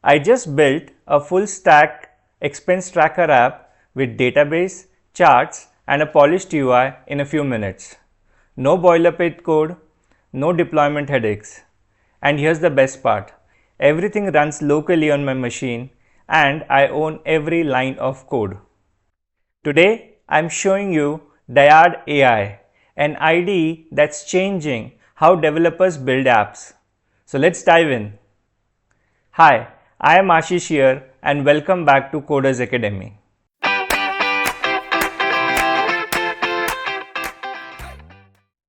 I just built a full stack expense tracker app with database, charts, and a polished UI in a few minutes. No boilerplate code, no deployment headaches. And here's the best part. Everything runs locally on my machine and I own every line of code. Today, I'm showing you Dyad AI, an IDE that's changing how developers build apps. So let's dive in. Hi, I am Ashish here and welcome back to Coders Academy.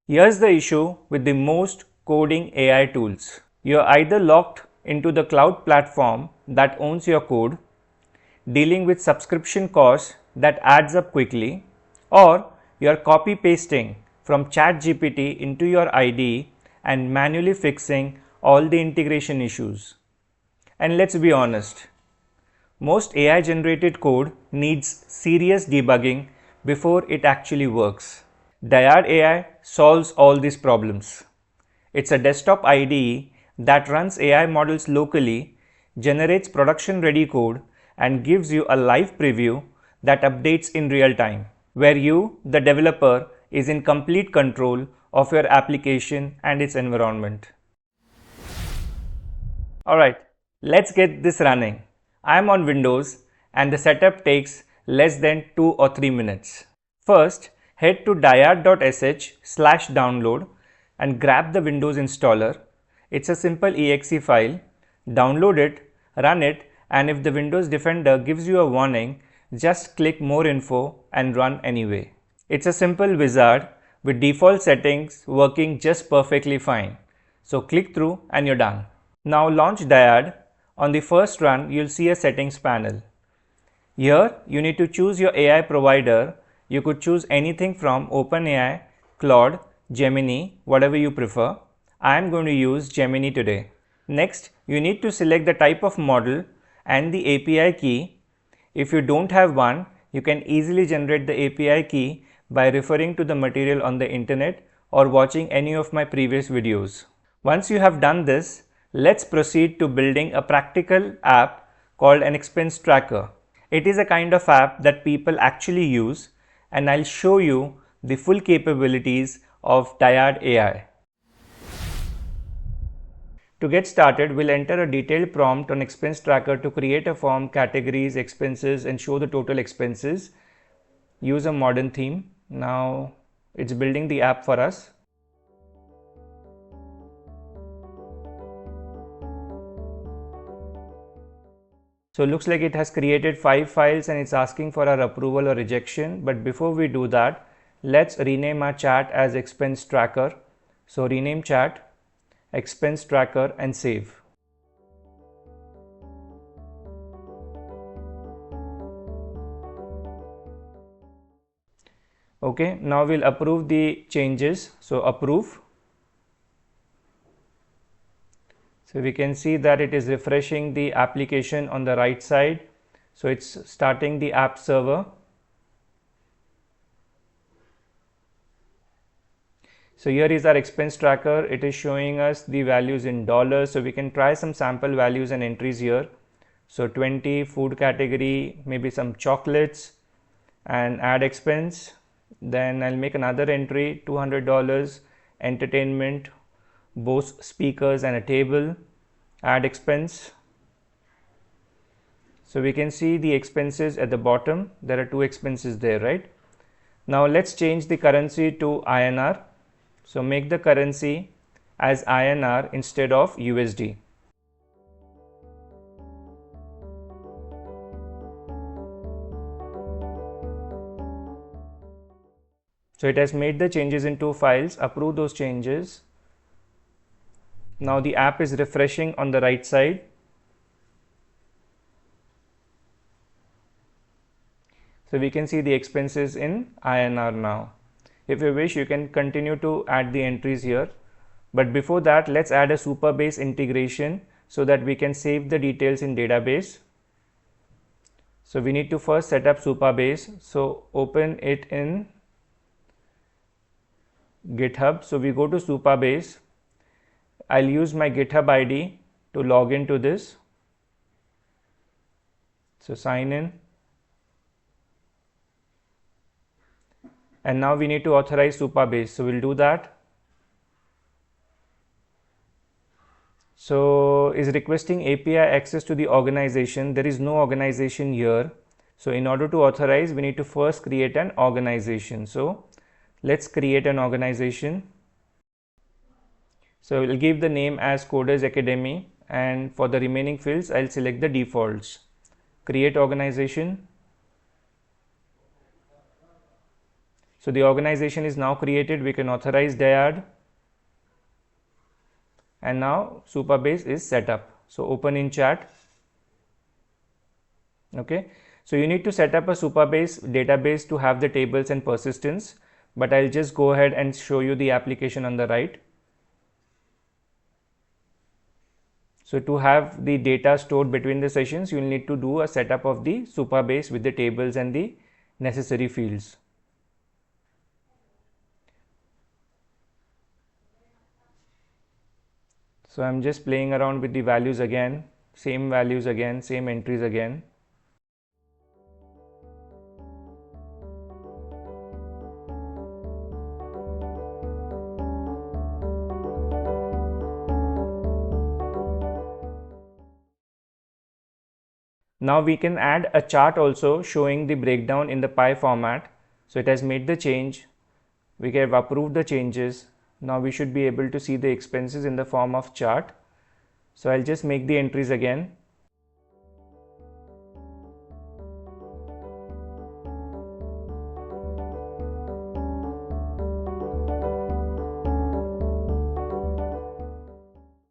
Here's the issue with the most coding AI tools. You're either locked into the cloud platform that owns your code, dealing with subscription costs that adds up quickly, or you're copy pasting from ChatGPT into your IDE and manually fixing all the integration issues. And let's be honest, most AI generated code needs serious debugging before it actually works. Dyad AI solves all these problems. It's a desktop IDE that runs AI models locally, generates production ready code, and gives you a live preview that updates in real time, where you, the developer, is in complete control of your application and its environment. Alright, let's get this running. I'm on Windows and the setup takes less than 2 or 3 minutes. First, head to dyad.sh/download and grab the Windows installer. It's a simple exe file. Download it, run it, and if the Windows Defender gives you a warning, just click more info and run anyway. It's a simple wizard with default settings working just perfectly fine. So click through and you're done. Now launch Dyad. On the first run, you'll see a settings panel. Here, you need to choose your AI provider. You could choose anything from OpenAI, Claude, Gemini, whatever you prefer. I am going to use Gemini today. Next, you need to select the type of model and the API key. If you don't have one, you can easily generate the API key by referring to the material on the internet or watching any of my previous videos. Once you have done this, let's proceed to building a practical app called an expense tracker. It is a kind of app that people actually use, and I'll show you the full capabilities of Dyad AI. To get started, we'll enter a detailed prompt on expense tracker to create a form, categories, expenses, and show the total expenses. Use a modern theme. Now it's building the app for us. So it looks like it has created 5 files and it's asking for our approval or rejection. But before we do that, let's rename our chat as expense tracker. So rename chat, expense tracker, and save. Okay, now we'll approve the changes. So approve. So we can see that it is refreshing the application on the right side. So it's starting the app server. So here is our expense tracker. It is showing us the values in dollars. So we can try some sample values and entries here. So 20, food category, maybe some chocolates, and add expense. Then I'll make another entry, $200, entertainment, Bose speakers and a table, add expense. So we can see the expenses at the bottom. There are 2 expenses there, right? Now let's change the currency to INR. So make the currency as INR instead of USD. So it has made the changes in 2 files. Approve those changes. Now the app is refreshing on the right side. So we can see the expenses in INR now. If you wish, you can continue to add the entries here. But before that, let's add a Supabase integration so that we can save the details in database. So we need to first set up Supabase. So open it in GitHub. So we go to Supabase. I'll use my GitHub ID to log into this. So sign in. And now we need to authorize Supabase. So we'll do that. So is requesting API access to the organization. There is no organization here. So in order to authorize, we need to first create an organization. So let's create an organization. So we'll give the name as Coders Academy, and for the remaining fields, I'll select the defaults. Create organization. So the organization is now created. We can authorize Dyad. And now Supabase is set up. So open in chat. Okay. So you need to set up a Supabase database to have the tables and persistence, but I'll just go ahead and show you the application on the right. So to have the data stored between the sessions, you will need to do a setup of the Supabase with the tables and the necessary fields. So I'm just playing around with the values again, same values again, same entries again. Now we can add a chart also showing the breakdown in the pie format. So it has made the change. We have approved the changes. Now we should be able to see the expenses in the form of chart. So I'll just make the entries again.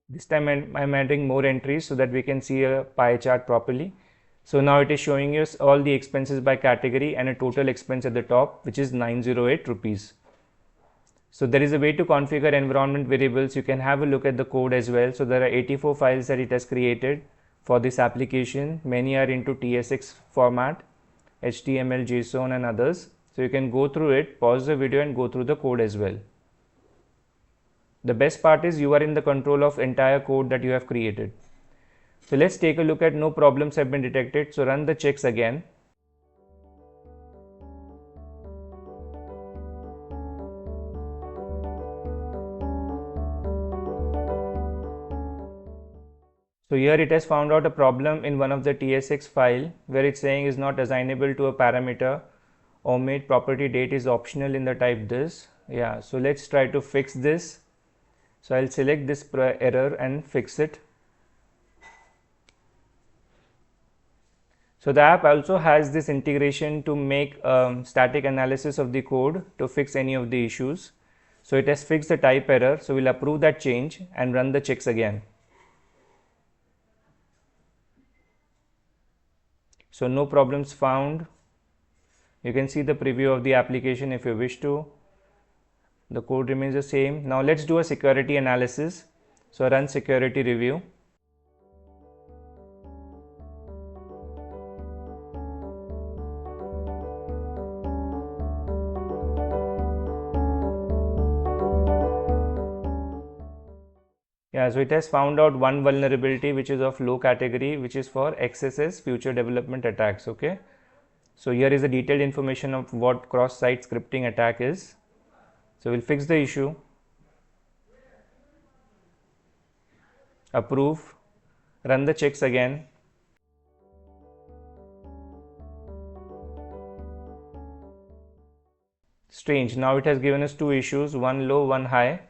This time I'm adding more entries so that we can see a pie chart properly. So now it is showing us all the expenses by category and a total expense at the top, which is 908 rupees. So there is a way to configure environment variables. You can have a look at the code as well. So there are 84 files that it has created for this application. Many are into TSX format, HTML, JSON and others. So you can go through it, pause the video and go through the code as well. The best part is you are in the control of entire code that you have created. So let's take a look at no problems have been detected. So run the checks again. So here it has found out a problem in one of the TSX file where it's saying is not assignable to a parameter. Omit property date is optional in the type this. Yeah, so let's try to fix this. So I'll select this error and fix it. So the app also has this integration to make static analysis of the code to fix any of the issues. So it has fixed the type error. So we'll approve that change and run the checks again. So no problems found. You can see the preview of the application if you wish to. The code remains the same. Now let's do a security analysis. So run security review. Yeah, so it has found out one vulnerability which is of low category, which is for XSS future development attacks. Okay, so here is the detailed information of what cross-site scripting attack is. So we'll fix the issue, approve, run the checks again. Strange, now it has given us two issues, one low, one high.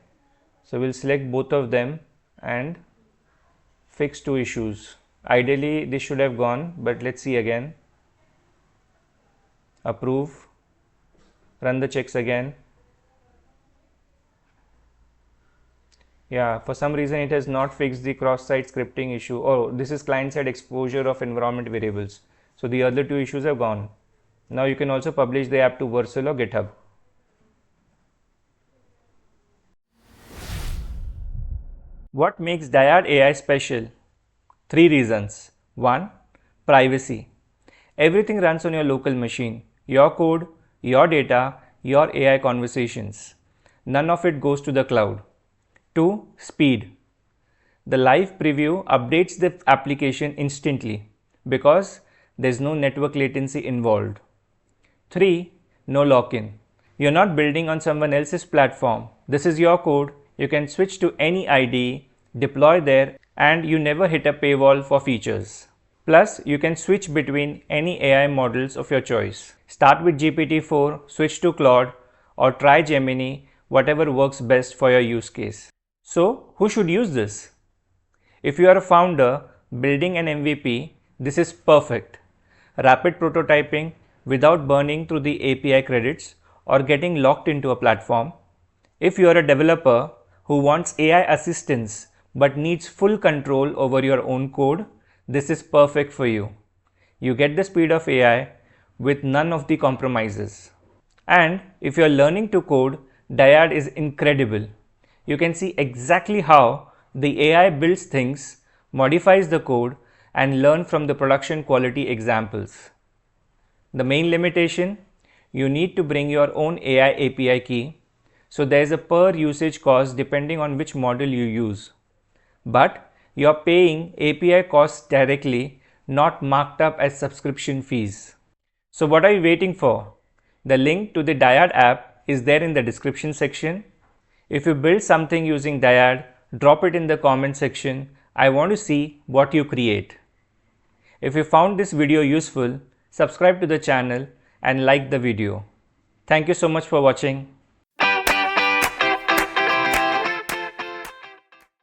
So we'll select both of them and fix two issues. Ideally this should have gone, but let's see again. Approve, run the checks again. Yeah, for some reason it has not fixed the cross-site scripting issue. Oh, this is client-side exposure of environment variables. So the other two issues have gone. Now you can also publish the app to Vercel or GitHub. What makes Dyad AI special? 3 reasons. 1. Privacy. Everything runs on your local machine. Your code, your data, your AI conversations. None of it goes to the cloud. 2. Speed. The live preview updates the application instantly because There's no network latency involved. 3. No lock-in. You're not building on someone else's platform. This is your code. You can switch to any IDE, deploy there, and you never hit a paywall for features. Plus, you can switch between any AI models of your choice. Start with GPT-4, switch to Claude, or try Gemini, whatever works best for your use case. So, who should use this? If you are a founder building an MVP, this is perfect. Rapid prototyping without burning through the API credits or getting locked into a platform. If you are a developer who wants AI assistance but needs full control over your own code, this is perfect for you. You get the speed of AI with none of the compromises. And if you are learning to code, Dyad is incredible. You can see exactly how the AI builds things, modifies the code, and learn from the production quality examples. The main limitation: you need to bring your own AI API key, so there is a per usage cost depending on which model you use. But you are paying API costs directly, not marked up as subscription fees. So what are you waiting for? The link to the Dyad app is there in the description section. If you build something using Dyad, drop it in the comment section. I want to see what you create. If you found this video useful, subscribe to the channel and like the video. Thank you so much for watching.